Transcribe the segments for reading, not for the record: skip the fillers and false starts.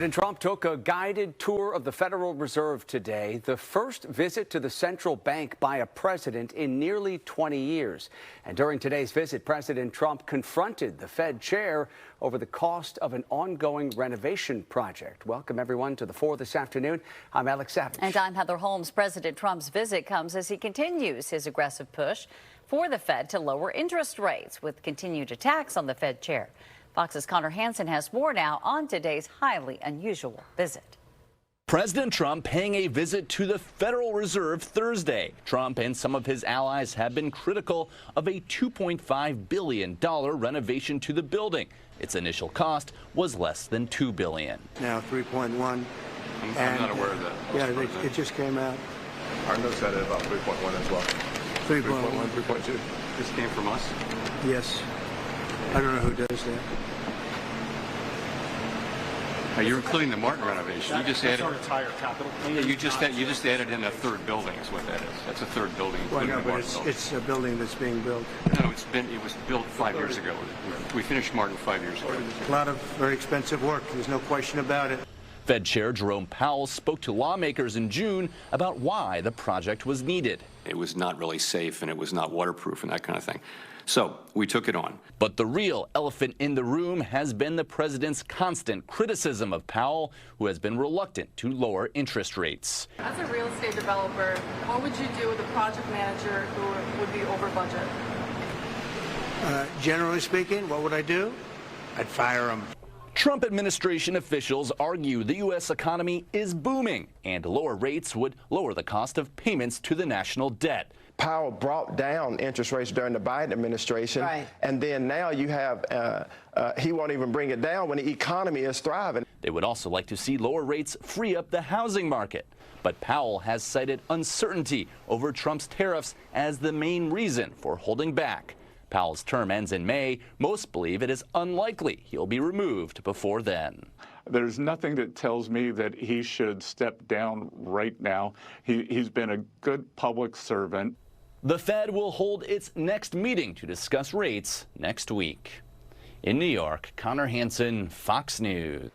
President Trump took a guided tour of the Federal Reserve today, the first visit to the central bank by a president in nearly 20 years. And during today's visit, President Trump confronted the Fed chair over the cost of an ongoing renovation project. Welcome, everyone, to The Four this afternoon. I'm Alex Savage. And I'm Heather Holmes. President Trump's visit comes as he continues his aggressive push for the Fed to lower interest rates, with continued attacks on the Fed chair. Fox's Connor Hansen has more now on today's highly unusual visit. President Trump paying a visit to the Federal Reserve Thursday. Trump and some of his allies have been critical of a $2.5 billion renovation to the building. Its initial cost was less than $2 billion. Now 3.1. I'm not aware of that. Yeah, it just came out. Our notes had it about 3.1 as well. 3.1, 3.2. This came from us? Yes. I don't know who does that. Now, you're including the Martin renovation. You just added. Our entire capital. Yeah, you just added in a third building. Is what that is. That's a third building. Well, no, the but Martin building. it's a building that's being built. No, it was built 5 years ago. We finished Martin 5 years ago. A lot of very expensive work. There's no question about it. Fed Chair Jerome Powell spoke to lawmakers in June about why the project was needed. It was not really safe, and it was not waterproof, and that kind of thing. So we took it on. But the real elephant in the room has been the president's constant criticism of Powell, who has been reluctant to lower interest rates. As a real estate developer, what would you do with a project manager who would be over budget? Generally speaking, what would I do? I'd fire him. Trump administration officials argue the U.S. economy is booming, and lower rates would lower the cost of payments to the national debt. Powell brought down interest rates during the Biden administration, right. And then now you have, he won't even bring it down when the economy is thriving. They would also like to see lower rates free up the housing market. But Powell has cited uncertainty over Trump's tariffs as the main reason for holding back. Powell's term ends in May. Most believe it is unlikely he'll be removed before then. There's nothing that tells me that he should step down right now. He's been a good public servant. The Fed will hold its next meeting to discuss rates next week. In New York, Connor Hansen, Fox News.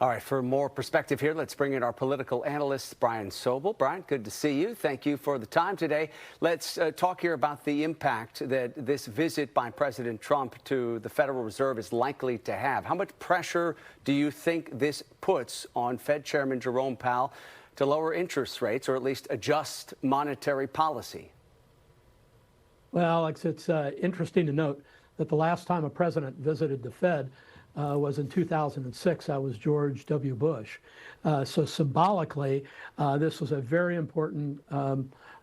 All right, for more perspective here, let's bring in our political analyst, Brian Sobel. Brian, good to see you. Thank you for the time today. Let's talk here about the impact that this visit by President Trump to the Federal Reserve is likely to have. How much pressure do you think this puts on Fed Chairman Jerome Powell to lower interest rates, or at least adjust monetary policy? Well, Alex, it's interesting to note that the last time a president visited the Fed was in 2006. That was George W. Bush. So symbolically, this was a very important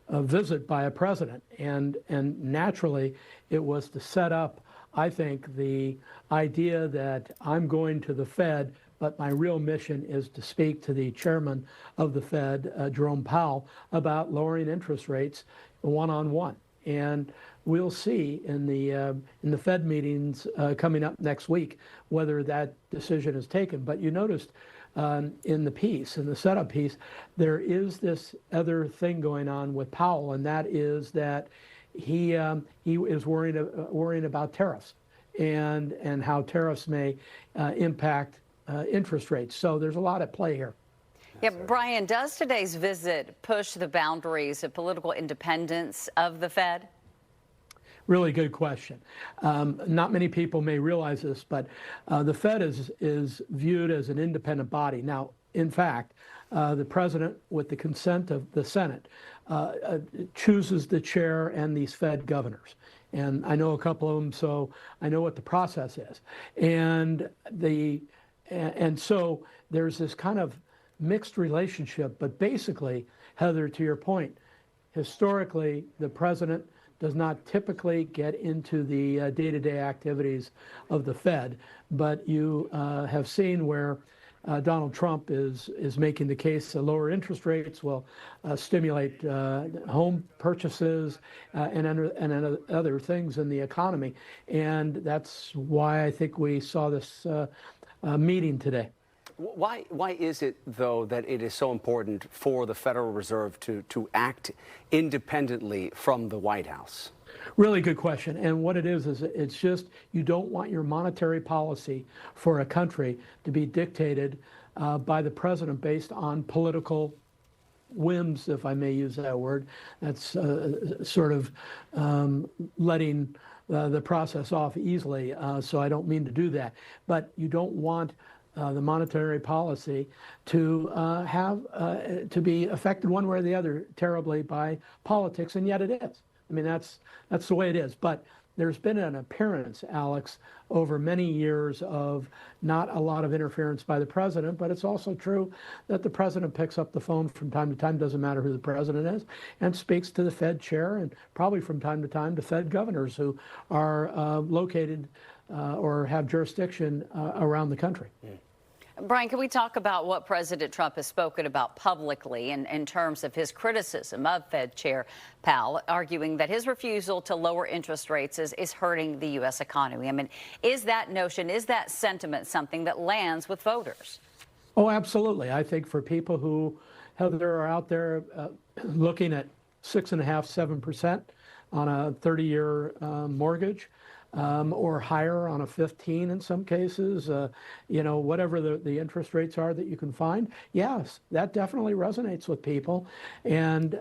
visit by a president. And naturally, it was to set up, I think, the idea that I'm going to the Fed, but my real mission is to speak to the chairman of the Fed, Jerome Powell, about lowering interest rates one-on-one. And we'll see in the Fed meetings coming up next week whether that decision is taken. But you noticed in the setup piece, there is this other thing going on with Powell, and that is that he is worrying about tariffs and how tariffs may impact interest rates. So there's a lot at play here. Yeah, Brian, does today's visit push the boundaries of political independence of the Fed? Really good question. Not many people may realize this, but the Fed is viewed as an independent body. Now, in fact, the president, with the consent of the Senate, chooses the chair and these Fed governors. And I know a couple of them, so I know what the process is. And so there's this kind of mixed relationship, but basically, Heather, to your point, historically, the president does not typically get into the day-to-day activities of the Fed, but you have seen where Donald Trump is making the case that lower interest rates will stimulate home purchases and other things in the economy, and that's why I think we saw this meeting today. Why is it, though, that it is so important for the Federal Reserve to act independently from the White House? Really good question. And what it is it's just you don't want your monetary policy for a country to be dictated by the president based on political whims, if I may use that word. That's sort of letting the process off easily, so I don't mean to do that. But you don't want the monetary policy to to be affected one way or the other terribly by politics, and yet it is. I mean, that's the way it is. But there's been an appearance, Alex, over many years of not a lot of interference by the president, but it's also true that the president picks up the phone from time to time, doesn't matter who the president is, and speaks to the Fed chair and probably from time to time to Fed governors who are located or have jurisdiction around the country. Brian, can we talk about what President Trump has spoken about publicly in terms of his criticism of Fed Chair Powell, arguing that his refusal to lower interest rates is hurting the U.S. economy? I mean, is that notion, is that sentiment something that lands with voters? Oh, absolutely. I think for people who are out there looking at 6.5%, 7% on a 30-year mortgage, or higher on a 15 in some cases, whatever the interest rates are that you can find. Yes, that definitely resonates with people. And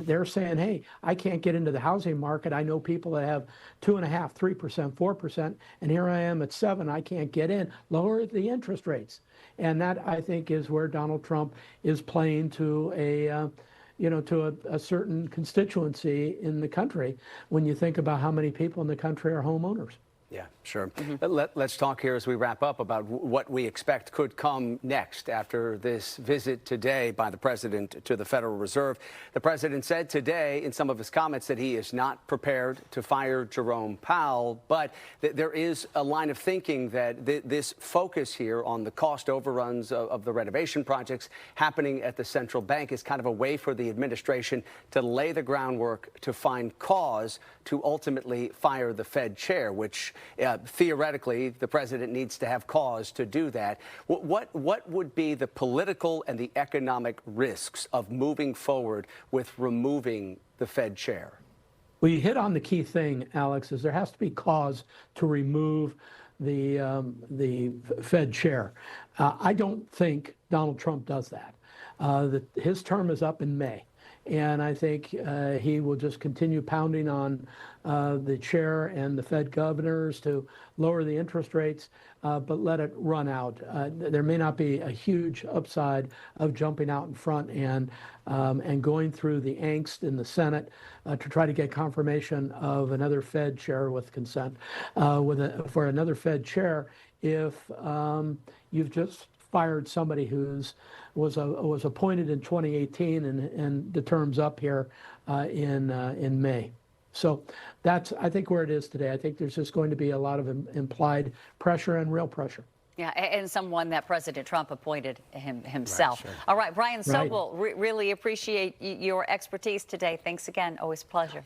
they're saying, hey, I can't get into the housing market. I know people that have 2.5%, 3%, 4%, and here I am at 7%. I can't get in. Lower the interest rates. And that, I think, is where Donald Trump is playing to a certain constituency in the country when you think about how many people in the country are homeowners. Yeah, sure. Let's talk here as we wrap up about what we expect could come next after this visit today by the president to the Federal Reserve. The president said today in some of his comments that he is not prepared to fire Jerome Powell, but there is a line of thinking that this focus here on the cost overruns of the renovation projects happening at the central bank is kind of a way for the administration to lay the groundwork to find cause to ultimately fire the Fed chair, which theoretically, the president needs to have cause to do that. What would be the political and the economic risks of moving forward with removing the Fed chair? Well, you hit on the key thing, Alex, is there has to be cause to remove the Fed chair. I don't think Donald Trump does that. His term is up in May. And I think he will just continue pounding on the chair and the Fed governors to lower the interest rates, but let it run out. There may not be a huge upside of jumping out in front and going through the angst in the Senate to try to get confirmation of another Fed chair with consent for another Fed chair if you've just fired somebody was appointed in 2018 and the term's up here in May. So that's, I think, where it is today. I think there's just going to be a lot of implied pressure and real pressure. Yeah, and someone that President Trump appointed himself. Right, sure. All right, Brian Sobel, really appreciate your expertise today. Thanks again. Always a pleasure.